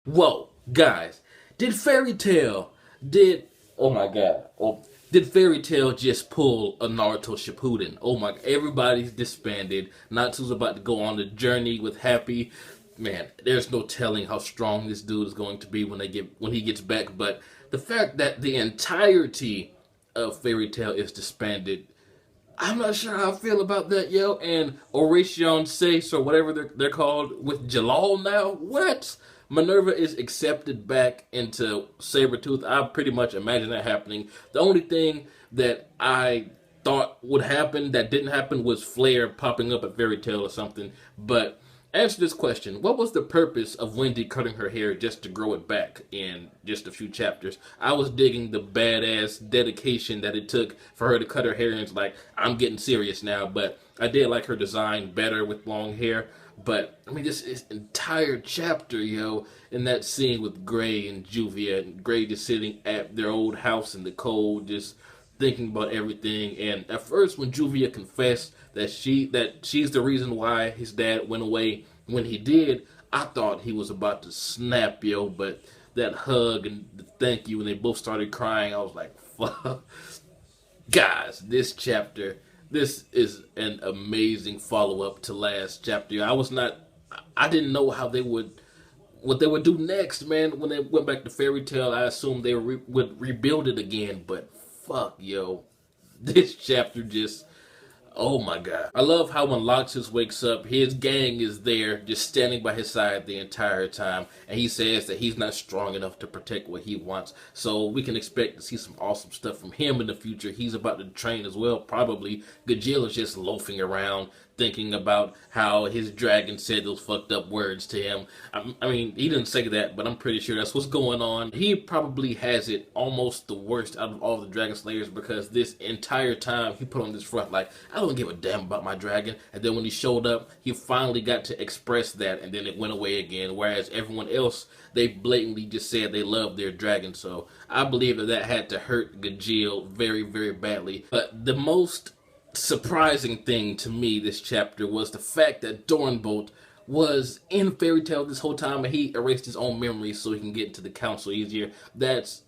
Whoa, guys, did Fairy Tail did oh my god, did Fairy Tail just pull a Naruto Shippuden? Oh my, everybody's disbanded. Natsu's about to go on the journey with Happy. Man, there's no telling how strong this dude is going to be when he gets back. But the fact that the entirety of Fairy Tail is disbanded, I'm not sure how I feel about that, yo. And Oration Seis, or whatever they're called, with Jalal now? What? Minerva is accepted back into Sabretooth. I pretty much imagine that happening. The only thing that I thought would happen that didn't happen was Flare popping up at Fairy Tail or something. But answer this question. What was the purpose of Wendy cutting her hair just to grow it back in just a few chapters? I was digging the badass dedication that it took for her to cut her hair, and it's like, I'm getting serious now. But I did like her design better with long hair. But, I mean, this entire chapter, yo, in that scene with Gray and Juvia, and Gray just sitting at their old house in the cold, just thinking about everything. And at first, when Juvia confessed that she's the reason why his dad went away when he did, I thought he was about to snap, yo. But that hug and the thank you, when they both started crying, I was like, fuck. Guys, this is an amazing follow-up to last chapter. I didn't know what they would do next, man. When they went back to Fairy Tail, I assumed they would rebuild it again, but fuck, yo. This chapter just, oh my god. I love how when Loxus wakes up, his gang is there just standing by his side the entire time. And he says that he's not strong enough to protect what he wants. So we can expect to see some awesome stuff from him in the future. He's about to train as well, probably. Gajeel is just loafing around thinking about how his dragon said those fucked up words to him. I mean, he didn't say that, but I'm pretty sure that's what's going on. He probably has it almost the worst out of all the Dragon Slayers, because this entire time he put on this front like, I don't give a damn about my dragon. And then when he showed up, he finally got to express that, and then it went away again. Whereas everyone else, they blatantly just said they love their dragon. So I believe that had to hurt Gajeel very, very badly. But the most surprising thing to me this chapter was the fact that Doranbolt was in Fairy Tail this whole time, and he erased his own memories so he can get into the council easier. That's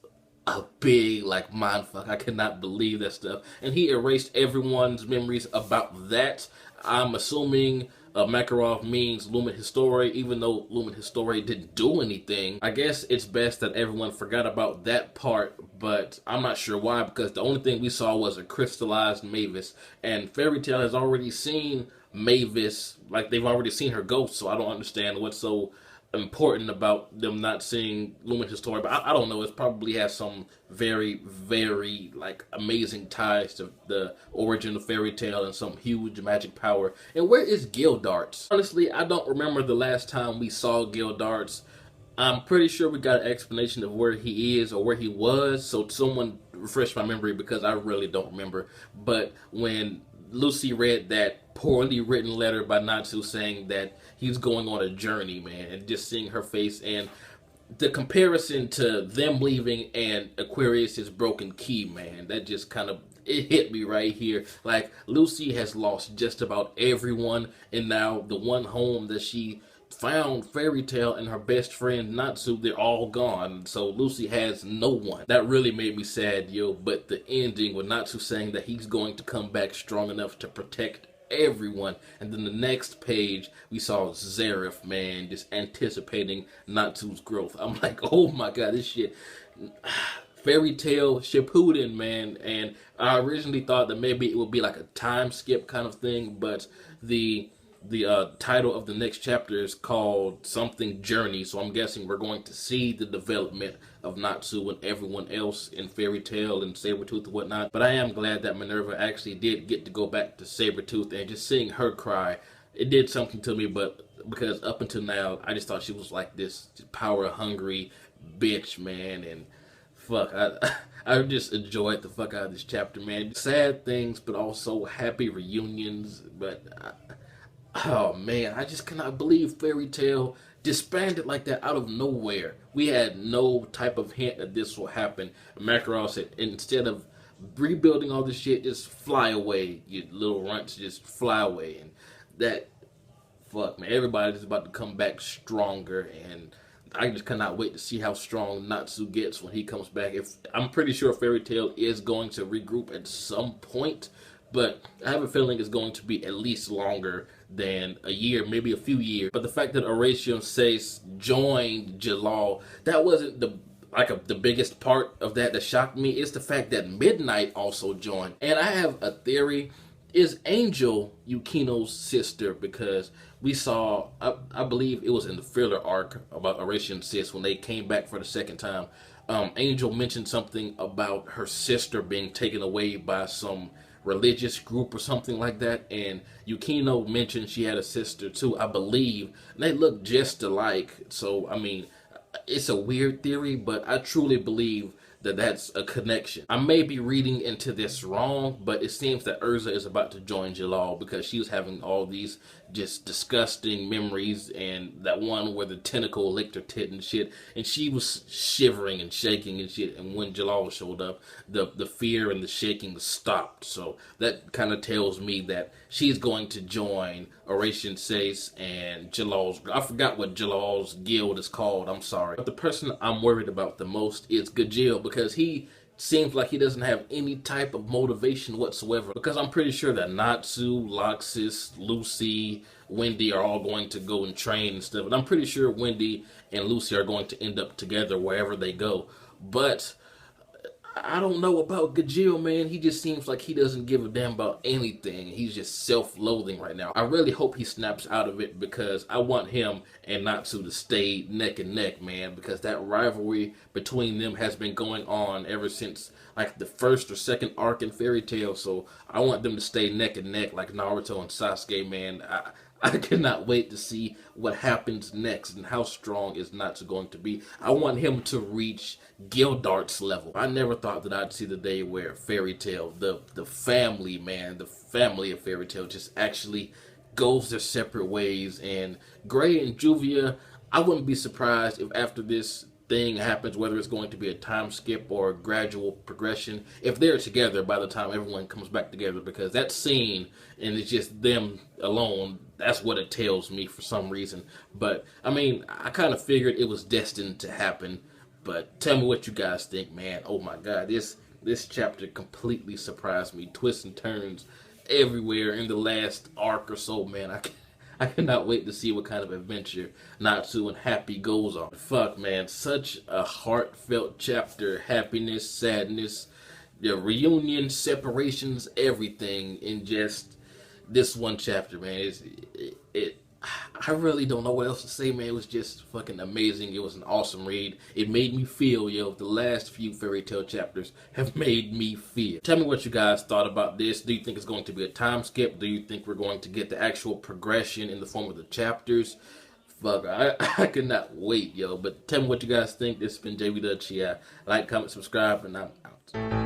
a big, like, mindfuck. I cannot believe that stuff. And he erased everyone's memories about that. I'm assuming Makarov means Lumen Historia, even though Lumen Historia didn't do anything. I guess it's best that everyone forgot about that part, but I'm not sure why, because the only thing we saw was a crystallized Mavis, and Fairy Tail has already seen Mavis, like they've already seen her ghost, so I don't understand what's so important about them not seeing Lumen Historia. But I don't know, it probably has some very, very, like, amazing ties to the origin of Fairy Tail and some huge magic power. And where is Gildarts? Honestly, I don't remember the last time we saw Gildarts. I'm pretty sure we got an explanation of where he is or where he was, so someone refresh my memory, because I really don't remember. But when Lucy read that poorly written letter by Natsu saying that he's going on a journey, man, and just seeing her face, and the comparison to them leaving and Aquarius's broken key, man, that just kind of, it hit me right here. Like, Lucy has lost just about everyone, and now the one home that she found, Fairy Tail and her best friend Natsu, they're all gone. So Lucy has no one. That really made me sad, yo. But the ending with Natsu saying that he's going to come back strong enough to protect everyone, and then the next page we saw Zareth, man, just anticipating Natsu's growth. I'm like, oh my god, this shit. Fairy Tail Shippuden, man. And I originally thought that maybe it would be like a time skip kind of thing, but the title of the next chapter is called something Journey, so I'm guessing we're going to see the development of Natsu and everyone else in Fairy Tail and Sabretooth and whatnot. But I am glad that Minerva actually did get to go back to Sabretooth, and just seeing her cry, it did something to me. But because up until now, I just thought she was like this power-hungry bitch, man, and fuck, I just enjoyed the fuck out of this chapter, man. Sad things, but also happy reunions, but oh man, I just cannot believe Fairy Tail disbanded like that out of nowhere. We had no type of hint that this will happen. Makarov said, instead of rebuilding all this shit, just fly away, you little runts, just fly away. And that, fuck man, everybody's about to come back stronger, and I just cannot wait to see how strong Natsu gets when he comes back. If I'm pretty sure Fairy Tail is going to regroup at some point, but I have a feeling it's going to be at least longer than a year, maybe a few years. But the fact that Horatio Sace joined Jalal, that wasn't the biggest part of that shocked me. It's the fact that Midnight also joined. And I have a theory. Is Angel Yukino's sister? Because we saw, I believe it was in the filler arc about Horatio and Sis when they came back for the second time. Angel mentioned something about her sister being taken away by some religious group or something like that, and Yukino mentioned she had a sister too, I believe, and they look just alike. So I mean, it's a weird theory, but I truly believe that that's a connection. I may be reading into this wrong, but it seems that Urza is about to join Jalal because she was having all these just disgusting memories, and that one where the tentacle licked her tit and shit, and she was shivering and shaking and shit, and when Jalal showed up, the fear and the shaking stopped. So that kind of tells me that she's going to join Oration Sace and Jalal's, I forgot what Jalal's guild is called, I'm sorry. But the person I'm worried about the most is Gajil, because he seems like he doesn't have any type of motivation whatsoever. Because I'm pretty sure that Natsu, Loxus, Lucy, Wendy are all going to go and train and stuff. And I'm pretty sure Wendy and Lucy are going to end up together wherever they go. But I don't know about Gajil, man. He just seems like he doesn't give a damn about anything. He's just self-loathing right now. I really hope he snaps out of it, because I want him and Natsu to stay neck and neck, man, because that rivalry between them has been going on ever since like the first or second arc in Fairy Tail. So I want them to stay neck and neck like Naruto and Sasuke, man. I cannot wait to see what happens next and how strong is Natsu going to be. I want him to reach Gildart's level. I never thought that I'd see the day where Fairy Tail, the family, man, the family of Fairy Tail just actually goes their separate ways. And Gray and Juvia, I wouldn't be surprised if after this thing happens, whether it's going to be a time skip or a gradual progression, if they're together by the time everyone comes back together, because that scene and it's just them alone, that's what it tells me for some reason. But I mean, I kind of figured it was destined to happen. But tell me what you guys think, man. Oh my god, this chapter completely surprised me. Twists and turns everywhere in the last arc or so, man. I cannot wait to see what kind of adventure Natsu and Happy goes on. Fuck, man, such a heartfelt chapter. Happiness, sadness, the reunion, separations, everything in just this one chapter, man. I really don't know what else to say, man. It was just fucking amazing. It was an awesome read. It made me feel, yo, the last few Fairy Tail chapters have made me feel. Tell me what you guys thought about this. Do you think it's going to be a time skip? Do you think we're going to get the actual progression in the form of the chapters? Fuck, I cannot wait, yo. But tell me what you guys think. This has been jbDAuchiha. Like, comment, subscribe, and I'm out.